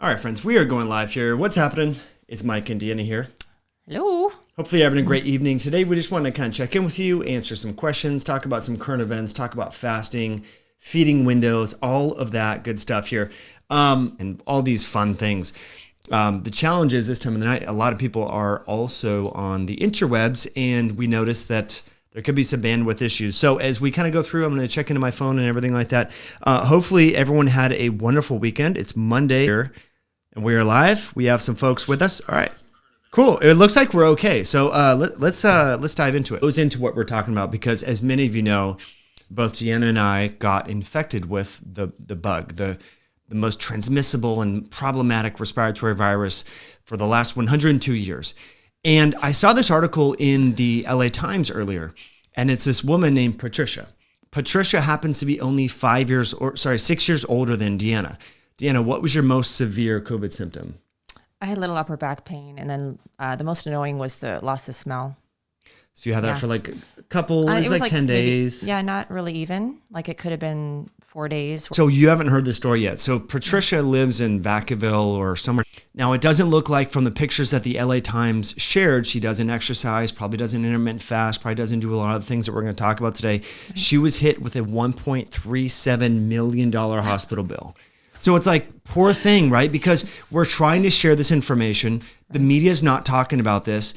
All right, friends, we are going live here. What's happening? It's Mike and Deanna here. Hello. Hopefully you're having a great evening. Today, we just want to kind of check in with you, answer some questions, talk about some current events, talk about fasting, feeding windows, all of that good stuff here, and all these fun things. The challenge is this time of the night, a lot of people are also on the interwebs, and we noticed that there could be some bandwidth issues. So as we kind of go through, I'm going to check into my phone and everything like that. Hopefully everyone had a wonderful weekend. It's Monday here, and we are live. We have some folks with us. All right. Cool. It looks like we're okay. So let's dive into it. It goes into what we're talking about because, as many of you know, both Deanna and I got infected with the bug, the most transmissible and problematic respiratory virus for the last 102 years. And I saw this article in the LA Times earlier, and it's this woman named Patricia. Patricia happens to be only 6 years older than Deanna. Deanna, what was your most severe COVID symptom? I had a little upper back pain, and then the most annoying was the loss of smell. So you had that for like a couple, it was like 10 days. Maybe, not really even. Like it could have been 4 days. So you haven't heard the story yet. So Patricia lives in Vacaville or somewhere. Now it doesn't look like from the pictures that the LA Times shared, she doesn't exercise, probably doesn't intermittent fast, probably doesn't do a lot of the things that we're going to talk about today. Right. She was hit with a $1.37 million hospital bill. So it's like, poor thing, right? Because we're trying to share this information. The media is not talking about this.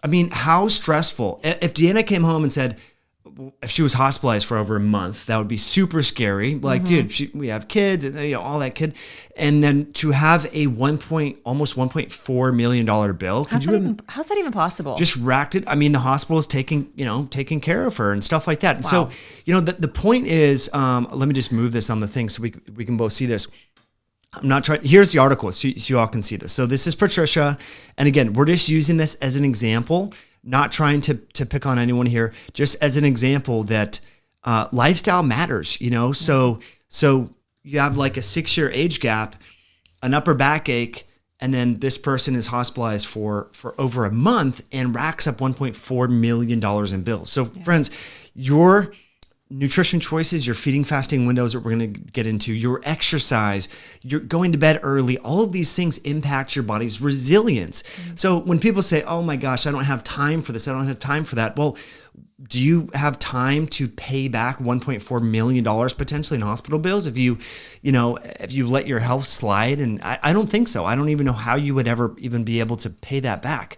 I mean, how stressful. If Deanna came home and said, if she was hospitalized for over a month, that would be super scary. Like, dude, we have kids and all that kid. And then to have a almost $1.4 million bill. How's that even possible? Just racked it. I mean, the hospital is taking care of her and stuff like that. And so, the point is, let me just move this on the thing so we can both see this. I'm not trying. Here's the article so you all can see this. So this is Patricia. And again, we're just using this as an example, not trying to pick on anyone here, just as an example that lifestyle matters, So you have like a 6-year age gap, an upper backache, and then this person is hospitalized for over a month and racks up $1.4 million in bills. So friends, your nutrition choices, your feeding fasting windows that we're going to get into, your exercise, you're going to bed early, all of these things impact your body's resilience. So when people say, oh my gosh, I don't have time for this, I don't have time for that. Well, do you have time to pay back $1.4 million potentially in hospital bills if you let your health slide? And I don't think so. I don't even know how you would ever even be able to pay that back.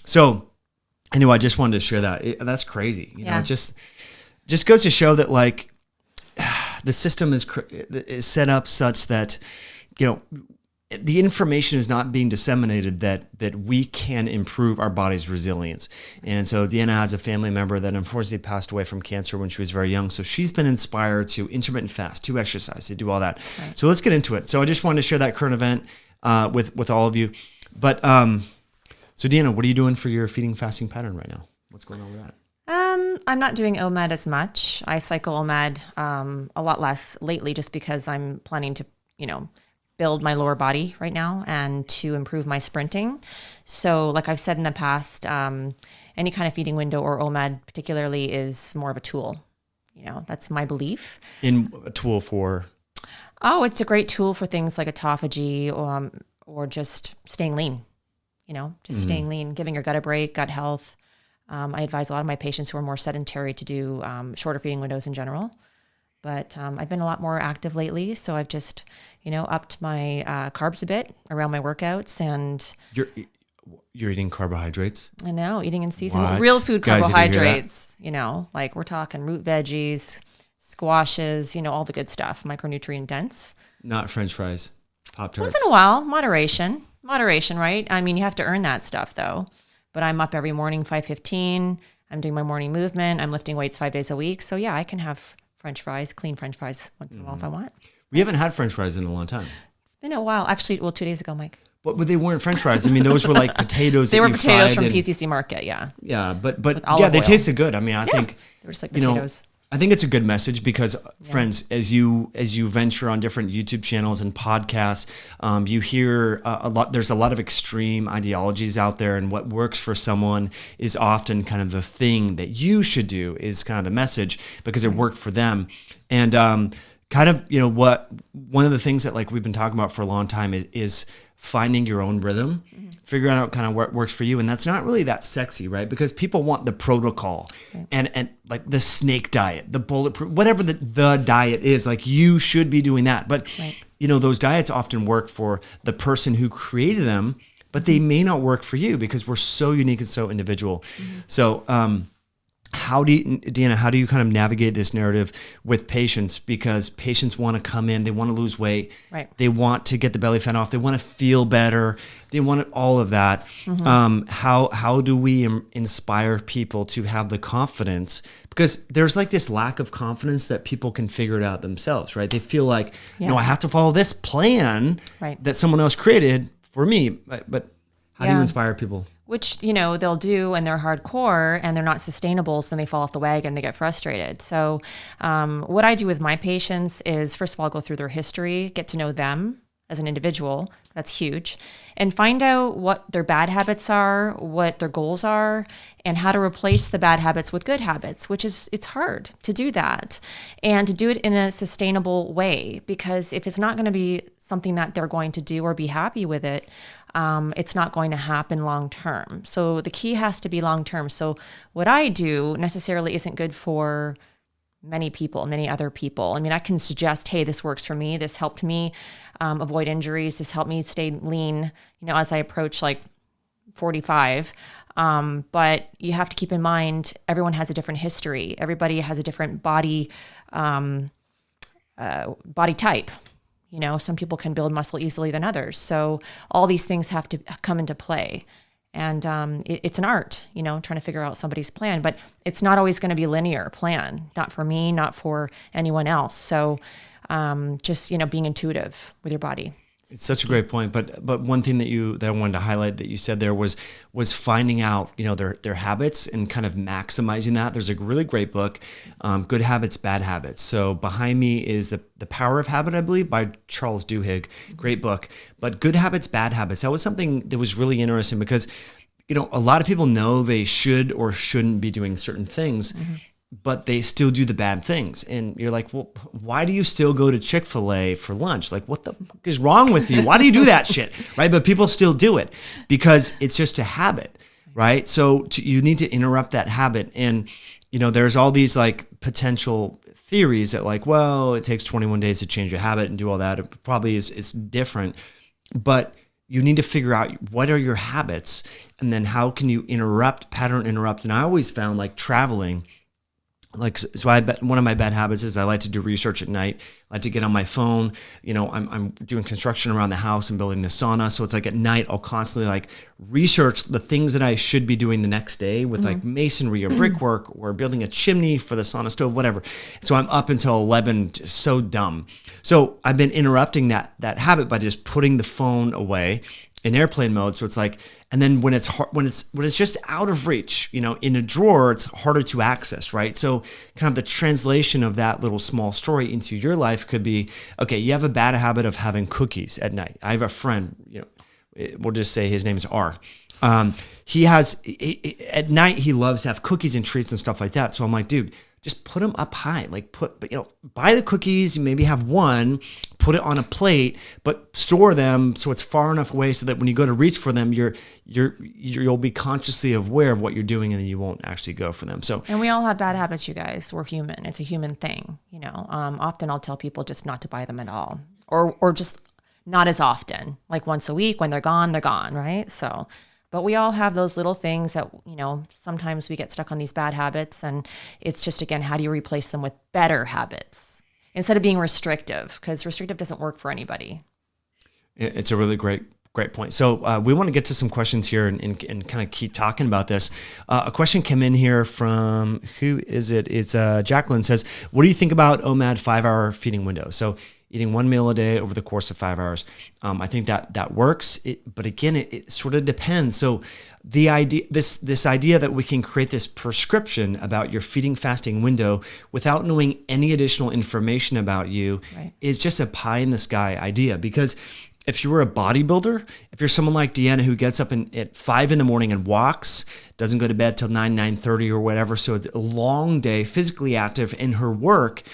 So anyway, I just wanted to share that. That's crazy. Just goes to show that like the system is set up such that, the information is not being disseminated that we can improve our body's resilience. And so Deanna has a family member that unfortunately passed away from cancer when she was very young. So she's been inspired to intermittent fast, to exercise, to do all that. Right. So let's get into it. So I just wanted to share that current event with all of you. But so Deanna, what are you doing for your feeding fasting pattern right now? What's going on with that? I'm not doing OMAD as much. I cycle OMAD a lot less lately just because I'm planning to, build my lower body right now and to improve my sprinting. So like I've said in the past, any kind of feeding window or OMAD particularly is more of a tool. That's my belief. In a tool for? Oh, it's a great tool for things like autophagy or just staying lean, staying lean, giving your gut a break, gut health. I advise a lot of my patients who are more sedentary to do shorter feeding windows in general. But I've been a lot more active lately, so I've just, upped my carbs a bit around my workouts. And you're eating carbohydrates? I know, eating in season. What? Real food Guys, carbohydrates, like we're talking root veggies, squashes, all the good stuff, micronutrient dense. Not French fries, Pop-Tarts. Once in a while, moderation, right? I mean, you have to earn that stuff though. But I'm up every morning, 5:15. I'm doing my morning movement. I'm lifting weights 5 days a week. So yeah, I can have French fries, clean French fries once in a while if I want. We haven't had French fries in a long time. It's been a while. Actually, 2 days ago, Mike. But they weren't French fries. I mean, those were like potatoes. They were potatoes from PCC Market, yeah. Yeah, but yeah, they tasted good. I mean, I think they were just like potatoes. I think it's a good message because, friends, as you venture on different YouTube channels and podcasts, you hear a lot. There's a lot of extreme ideologies out there, and what works for someone is often kind of the thing that you should do is kind of the message because it worked for them. And kind of, one of the things that like we've been talking about for a long time is finding your own rhythm, figuring out kind of what works for you. And that's not really that sexy, right? Because people want the protocol and like the snake diet, the bulletproof, whatever the diet is, like you should be doing that. But, those diets often work for the person who created them, but they may not work for you because we're so unique and so individual. So, Deanna, how do you kind of navigate this narrative with patients? Because patients want to come in, they want to lose weight, they want to get the belly fat off, they want to feel better, they want all of that. How do we inspire people to have the confidence? Because there's like this lack of confidence that people can figure it out themselves, right? They feel like, no, I have to follow this plan that someone else created for me. But how do you inspire people? Which, they'll do and they're hardcore and they're not sustainable. So then they fall off the wagon, they get frustrated. So what I do with my patients is, first of all, go through their history, get to know them as an individual. That's huge. And find out what their bad habits are, what their goals are, and how to replace the bad habits with good habits, it's hard to do that and to do it in a sustainable way, because if it's not going to be something that they're going to do or be happy with it, it's not going to happen long term. So the key has to be long term. So what I do necessarily isn't good for many other people. I mean, I can suggest, hey, this works for me. This helped me avoid injuries. This helped me stay lean, as I approach like 45. But you have to keep in mind, everyone has a different history. Everybody has a different body type. Some people can build muscle easily than others. So all these things have to come into play. And it's an art, trying to figure out somebody's plan. But it's not always going to be a linear plan, not for me, not for anyone else. So just, being intuitive with your body. It's such a great point. But one thing that I wanted to highlight that you said there was finding out, their habits and kind of maximizing that. There's a really great book, Good Habits, Bad Habits. So behind me is The Power of Habit, I believe, by Charles Duhigg. Great book. But Good Habits, Bad Habits, that was something that was really interesting because, a lot of people know they should or shouldn't be doing certain things, but they still do the bad things. And you're like, well, why do you still go to Chick-fil-A for lunch? Like, what the fuck is wrong with you? Why do you do that shit? Right? But people still do it because it's just a habit, right? So you need to interrupt that habit. And, there's all these like potential theories that like, well, it takes 21 days to change your habit and do all that. It probably is different, but you need to figure out what are your habits and then how can you pattern interrupt. And I always found like traveling, one of my bad habits is I like to do research at night. I like to get on my phone. I'm doing construction around the house and building the sauna. So it's like at night, I'll constantly like research the things that I should be doing the next day with like masonry or brickwork or building a chimney for the sauna stove, whatever. So I'm up until 11, just so dumb. So I've been interrupting that habit by just putting the phone away in airplane mode. So it's like, and then when it's just out of reach, in a drawer, it's harder to access, right? So kind of the translation of that little small story into your life could be, okay, you have a bad habit of having cookies at night. I have a friend, we'll just say his name is R. At night, he loves to have cookies and treats and stuff like that. So I'm like, dude, just put them up high, buy the cookies, you maybe have one, put it on a plate, but store them so it's far enough away so that when you go to reach for them, you'll be consciously aware of what you're doing and then you won't actually go for them. So, and we all have bad habits, you guys. We're human. It's a human thing. Often I'll tell people just not to buy them at all, or just not as often, like once a week. When they're gone, right? So. But we all have those little things that, sometimes we get stuck on these bad habits, and it's just, again, how do you replace them with better habits instead of being restrictive? Because restrictive doesn't work for anybody. It's a really great point. So we want to get to some questions here and kind of keep talking about this. A question came in here from, who is it? It's Jacqueline says, what do you think about OMAD 5-hour feeding window? So eating one meal a day over the course of 5 hours. I think that works. But again, it sort of depends. So the idea, this idea that we can create this prescription about your feeding fasting window without knowing any additional information about you is just a pie in the sky idea. Because if you were a bodybuilder, if you're someone like Deanna who gets up at 5 a.m. and walks, doesn't go to bed till 9:30 or whatever, so it's a long day, physically active in her work,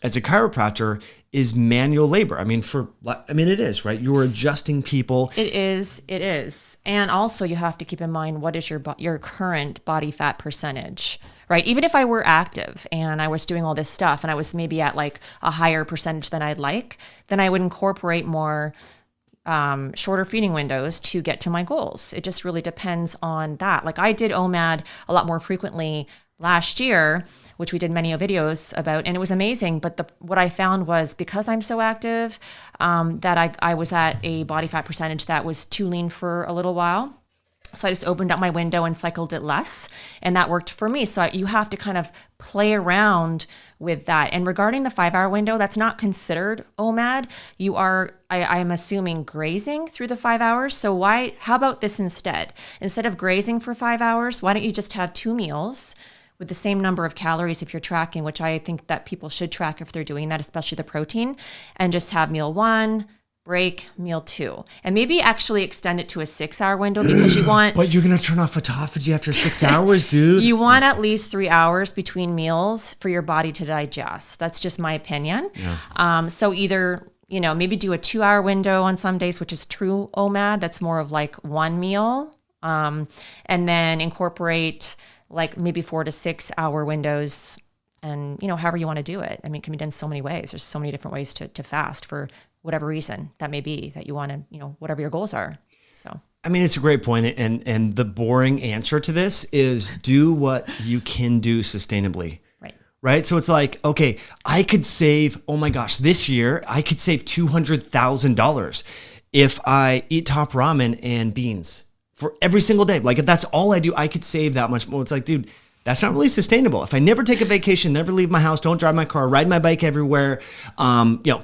as a chiropractor is manual labor. I mean, it is, right? You're adjusting people. It is. And also you have to keep in mind, what is your current body fat percentage, right? Even if I were active and I was doing all this stuff and I was maybe at like a higher percentage than I'd like, then I would incorporate more shorter feeding windows to get to my goals. It just really depends on that. Like I did OMAD a lot more frequently last year, which we did many videos about, and it was amazing. But what I found was, because I'm so active, that I was at a body fat percentage that was too lean for a little while. So I just opened up my window and cycled it less, and that worked for me. So you have to kind of play around with that. And regarding the 5-hour window, that's not considered OMAD. You are, I'm assuming, grazing through the 5 hours. So how about this instead? Instead of grazing for 5 hours, why don't you just have 2 meals with the same number of calories if you're tracking, which I think that people should track if they're doing that, especially the protein, and just have meal 1, break, meal 2, and maybe actually extend it to a 6-hour window, because you want. But you're gonna turn off autophagy after 6 hours, dude. You want at least 3 hours between meals for your body to digest. That's just my opinion. Yeah. So either, maybe do a 2-hour window on some days, which is true OMAD. That's more of like 1 meal, and then incorporate like maybe 4 to 6 hour windows, and however you want to do it. I mean, it can be done so many ways. There's so many different ways to fast for whatever reason that may be, that you want to, whatever your goals are. So I mean, it's a great point, and the boring answer to this is do what you can do sustainably. Right. So it's like, okay, I could save, oh my gosh, this year I could save $200,000 if I eat top ramen and beans for every single day. Like if that's all I do, I could save that much more. It's like, dude, that's not really sustainable. If I never take a vacation, never leave my house, don't drive my car, ride my bike everywhere,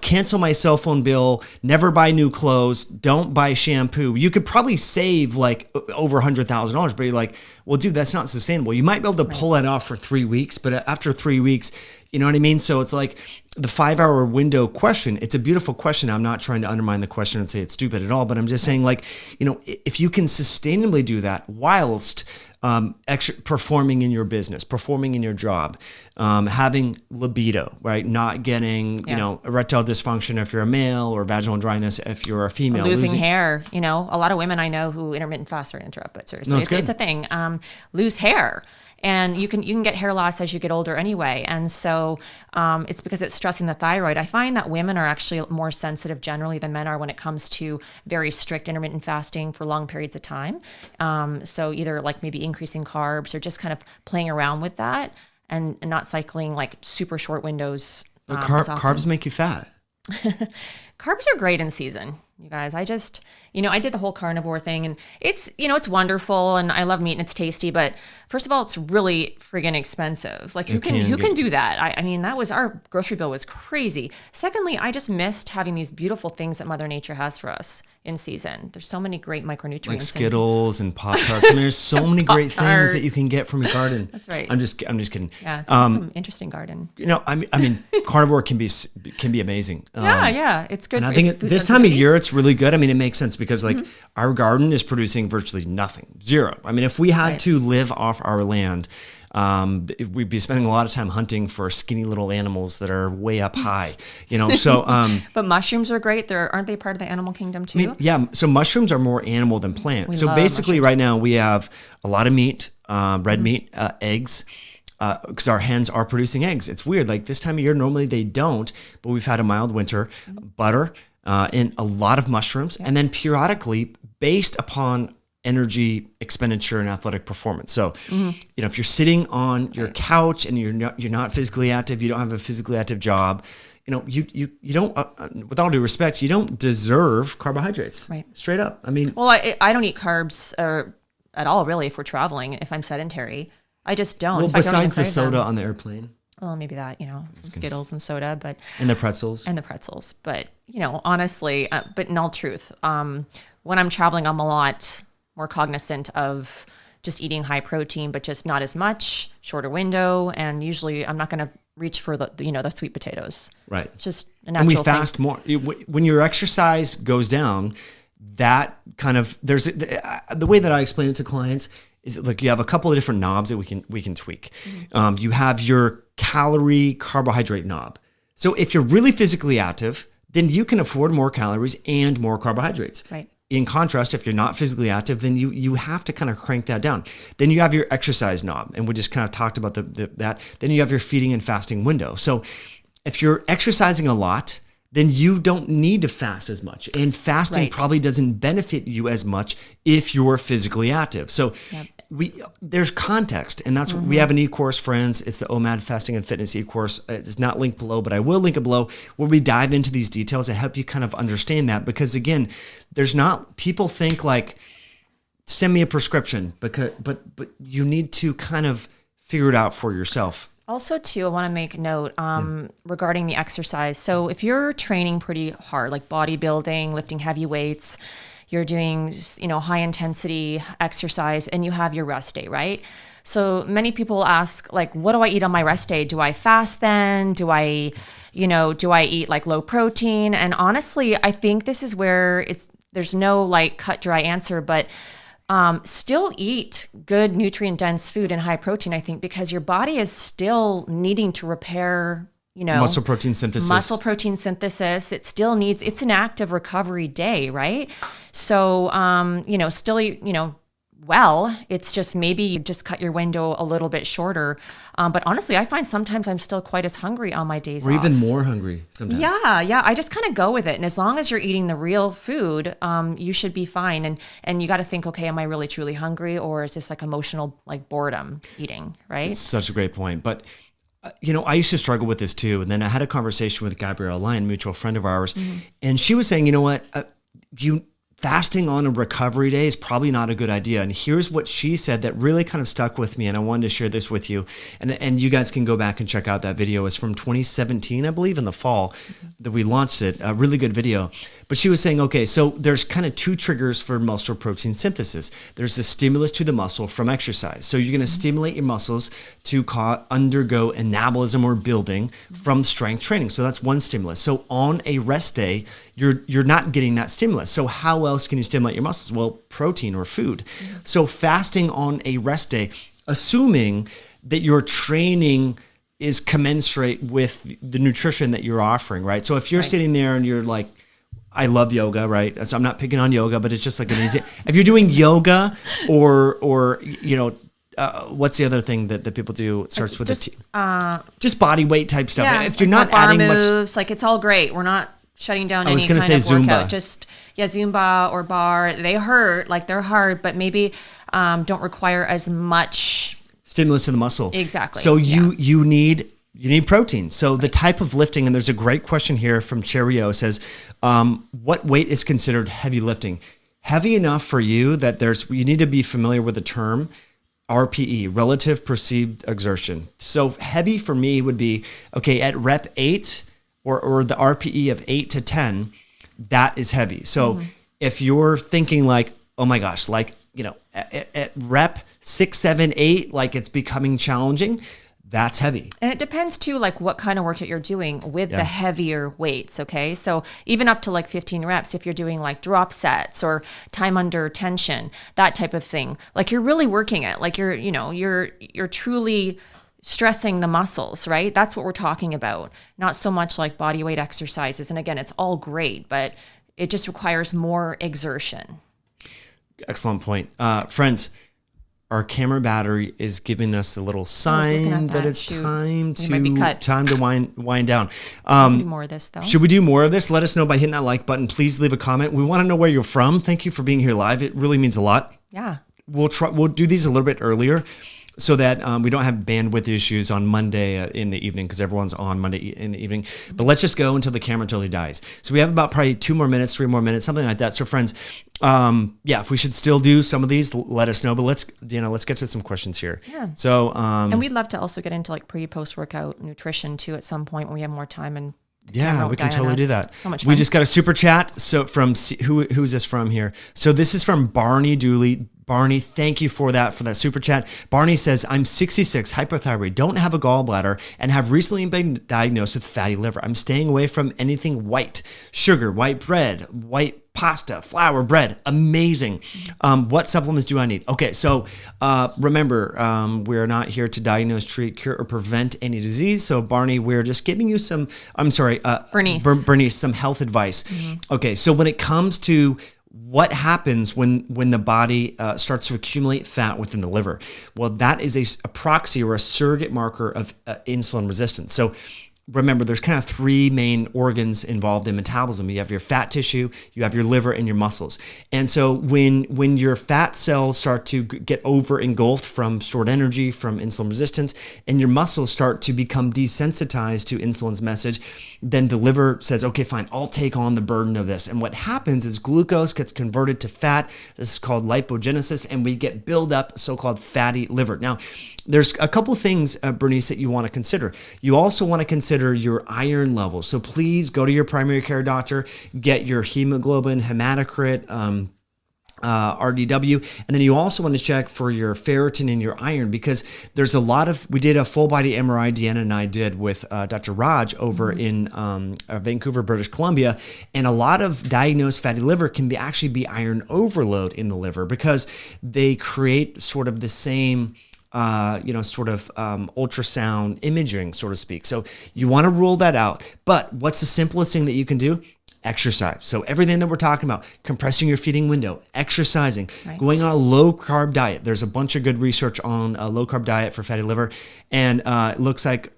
cancel my cell phone bill, never buy new clothes, don't buy shampoo, you could probably save like over $100,000. But you're like, well, dude, that's not sustainable. You might be able to pull it off for 3 weeks, but after 3 weeks, you know what I mean? So it's like the 5-hour window question. It's a beautiful question. I'm not trying to undermine the question and say it's stupid at all, but I'm just saying, like, if you can sustainably do that whilst performing in your business, performing in your job, having libido, right? Not getting, erectile dysfunction if you're a male, or vaginal dryness if you're a female. Losing hair. A lot of women I know who intermittent fast, interrupt, but seriously, no, it's a thing. Lose hair. And you can get hair loss as you get older anyway. And so it's because it's stressing the thyroid. I find that women are actually more sensitive generally than men are when it comes to very strict intermittent fasting for long periods of time. So either like maybe increasing carbs or just kind of playing around with that and not cycling like super short windows. Carbs make you fat. Carbs are great in season, you guys. I just, I did the whole carnivore thing, and it's, it's wonderful, and I love meat and it's tasty, but first of all, it's really friggin' expensive. Like who can do that? I mean, our grocery bill was crazy. Secondly, I just missed having these beautiful things that Mother Nature has for us in season. There's so many great micronutrients. Like Skittles and Pop-Tarts. I mean, there's so many great things that you can get from your garden. That's right. I'm just kidding. Yeah, some interesting garden. I mean, carnivore can be amazing. Yeah, it's good. And I think this time of year, it's really good. I mean, it makes sense because like our garden is producing virtually nothing, 0. I mean, if we had to live off our land, we'd be spending a lot of time hunting for skinny little animals that are way up high, so. But mushrooms are great. Aren't they part of the animal kingdom too? I mean, yeah. So mushrooms are more animal than plant. So basically right now we have a lot of meat, red meat, eggs, because our hens are producing eggs. It's weird. Like this time of year, normally they don't, but we've had a mild winter. Butter, and a lot of mushrooms, and then periodically based upon energy expenditure and athletic performance. So, if you're sitting on your couch and you're not physically active, you don't have a physically active job, you don't, with all due respect, you don't deserve carbohydrates. Right. Straight up. I mean, well, I don't eat carbs at all, really, if we're traveling. If I'm sedentary, I just don't. Well, besides the soda on the airplane. Well, maybe that, some Skittles and soda, and the pretzels. But, honestly, but in all truth, when I'm traveling, I'm a lot more cognizant of just eating high protein, but just not as much, shorter window. And usually I'm not going to reach for the sweet potatoes. Right. It's just a natural thing. And we thing. fast more. When your exercise goes down, that kind of, there's the way that I explain it to clients is like you have a couple of different knobs that we can tweak. You have your calorie carbohydrate knob. So if you're really physically active, then you can afford more calories and more carbohydrates. Right. In contrast, if you're not physically active, then you have to kind of crank that down. Then you have your exercise knob, and we just kind of talked about that. Then you have your feeding and fasting window. So if you're exercising a lot, then you don't need to fast as much. And fasting probably doesn't benefit you as much if you're physically active. So there's context, and that's we have an e-course, friends. It's the OMAD Fasting and Fitness e-course. It's not linked below, but I will link it below, where we dive into these details to help you kind of understand that. Because again, people think like, send me a prescription, but you need to kind of figure it out for yourself. Also, too, I want to make note regarding the exercise. So if you're training pretty hard, like bodybuilding, lifting heavy weights, you're doing, high intensity exercise, and you have your rest day, right? So many people ask, like, what do I eat on my rest day? Do I fast then? Do I eat like low protein? And honestly, I think this is where there's no like cut dry answer, but still eat good nutrient dense food and high protein, I think, because your body is still needing to repair, muscle protein synthesis. It still needs, it's an active recovery day, right? So, still, well, it's just maybe you just cut your window a little bit shorter. But honestly, I find sometimes I'm still quite as hungry on my days off. Or even more hungry sometimes. Yeah. I just kind of go with it. And as long as you're eating the real food, you should be fine. And you got to think, okay, am I really truly hungry? Or is this like emotional, like boredom eating, right? It's such a great point. But I used to struggle with this too. And then I had a conversation with Gabrielle Lyon, a mutual friend of ours. And she was saying, you know what, fasting on a recovery day is probably not a good idea. And here's what she said that really kind of stuck with me. And I wanted to share this with you. And you guys can go back and check out that video. It's from 2017, I believe, in the fall that we launched it. A really good video. But she was saying, okay, so there's kind of two triggers for muscle protein synthesis. There's the stimulus to the muscle from exercise. So you're going to stimulate your muscles to undergo anabolism or building from strength training. So that's one stimulus. So on a rest day, you're not getting that stimulus. So how else can you stimulate your muscles? Well, protein or food. So fasting on a rest day, assuming that your training is commensurate with the nutrition that you're offering, right? So if you're sitting there and you're like, I love yoga, right? So I'm not picking on yoga, but it's just like an easy, if you're doing yoga or what's the other thing that people do? It starts with just body weight type stuff. Yeah, if you're like not adding moves, like it's all great. We're not shutting down any kind of Zumba. workout. Just Zumba or bar. They hurt, like they're hard, but maybe don't require as much stimulus to the muscle. Exactly. So you need protein. So the type of lifting, and there's a great question here from Cherio, says, what weight is considered heavy lifting? Heavy enough for you that you need to be familiar with the term RPE, relative perceived exertion. So heavy for me would be, okay, at rep 8 or the RPE of 8 to 10, that is heavy. So if you're thinking like, oh my gosh, like, at rep 6, 7, 8, like it's becoming challenging, that's heavy. And it depends too, like what kind of workout you're doing with the heavier weights. Okay. So even up to like 15 reps, if you're doing like drop sets or time under tension, that type of thing, like you're really working it, like you're truly stressing the muscles, right? That's what we're talking about. Not so much like body weight exercises. And again, it's all great, but it just requires more exertion. Excellent point. Friends, our camera battery is giving us a little sign that it's time to wind down. Do more of this though. Should we do more of this? Let us know by hitting that like button. Please leave a comment. We want to know where you're from. Thank you for being here live. It really means a lot. Yeah. We'll do these a little bit earlier so that we don't have bandwidth issues on Monday in the evening, because everyone's on Monday in the evening. But let's just go until the camera totally dies. So we have about probably 2 more minutes, 3 more minutes, something like that. So friends, if we should still do some of these, let us know. But let's get to some questions here. Yeah. So and we'd love to also get into like pre-post workout nutrition too at some point when we have more time and. Yeah, we can totally do that. So much fun. We just got a super chat. So from who's this from here? So this is from Barney Dooley. Barney, thank you for that super chat. Barney says, I'm 66, hypothyroid, don't have a gallbladder, and have recently been diagnosed with fatty liver. I'm staying away from anything white, sugar, white bread, white pasta, flour, bread. Amazing. What supplements do I need? Okay, so remember, we're not here to diagnose, treat, cure, or prevent any disease. So Barney, we're just giving you some, Bernice, some health advice. Okay, so when it comes to what happens when the body starts to accumulate fat within the liver, well, that is a proxy or a surrogate marker of insulin resistance. So remember, there's kind of three main organs involved in metabolism. You have your fat tissue, you have your liver, and your muscles. And so when your fat cells start to get over engulfed from stored energy, from insulin resistance, and your muscles start to become desensitized to insulin's message, then the liver says, okay, fine, I'll take on the burden of this. And what happens is glucose gets converted to fat. This is called lipogenesis, and we get build up so-called fatty liver. Now, there's a couple things, Bernice, that you want to consider. You also want to consider your iron levels. So please go to your primary care doctor, get your hemoglobin, hematocrit, RDW, and then you also want to check for your ferritin and your iron, because there's a lot of, we did a full body MRI, Deanna and I did with Dr. Raj over in Vancouver, British Columbia, and a lot of diagnosed fatty liver can actually be iron overload in the liver, because they create sort of the same ultrasound imaging, so to speak. So you want to rule that out. But what's the simplest thing that you can do? Exercise. So everything that we're talking about, compressing your feeding window, exercising, going on a low carb diet. There's a bunch of good research on a low carb diet for fatty liver. And it looks like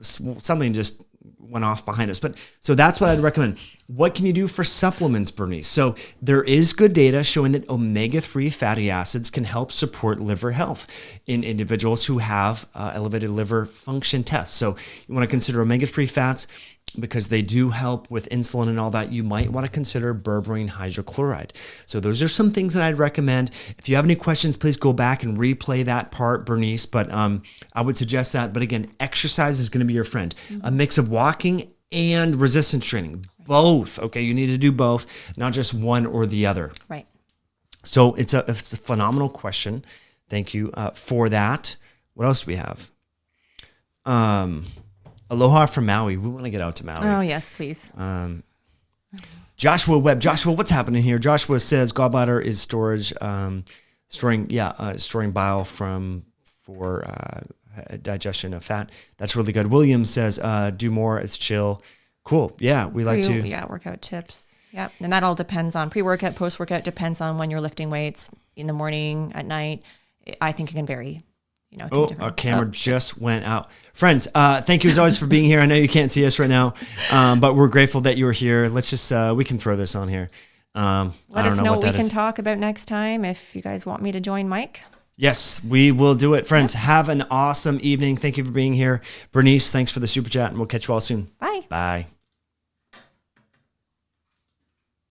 something just went off behind us. But so that's what I'd recommend. What can you do for supplements, Bernice? So there is good data showing that omega-3 fatty acids can help support liver health in individuals who have elevated liver function tests. So you want to consider omega-3 fats because they do help with insulin and all that. You might want to consider berberine hydrochloride. So those are some things that I'd recommend. If you have any questions, please go back and replay that part, Bernice. But I would suggest that. But again, exercise is going to be your friend. A mix of walking and resistance training. Both. Okay, you need to do both, not just one or the other. Right. So it's a phenomenal question. Thank you for that. What else do we have? Aloha from Maui. We want to get out to Maui. Oh, yes, please. Joshua Webb. Joshua, what's happening here? Joshua says gallbladder is storing bile for digestion of fat. That's really good. William says, do more. It's chill. Cool. Yeah, we like to. Yeah, workout tips. Yeah, and that all depends on pre-workout, post-workout. Depends on when you're lifting weights, in the morning, at night. I think it can vary. Our camera just went out. Friends, thank you as always for being here. I know you can't see us right now, but we're grateful that you were here. Let's just, we can throw this on here. Let us know what we can talk about next time if you guys want me to join Mike. Yes, we will do it. Friends, have an awesome evening. Thank you for being here. Bernice, thanks for the super chat, and we'll catch you all soon. Bye. Bye.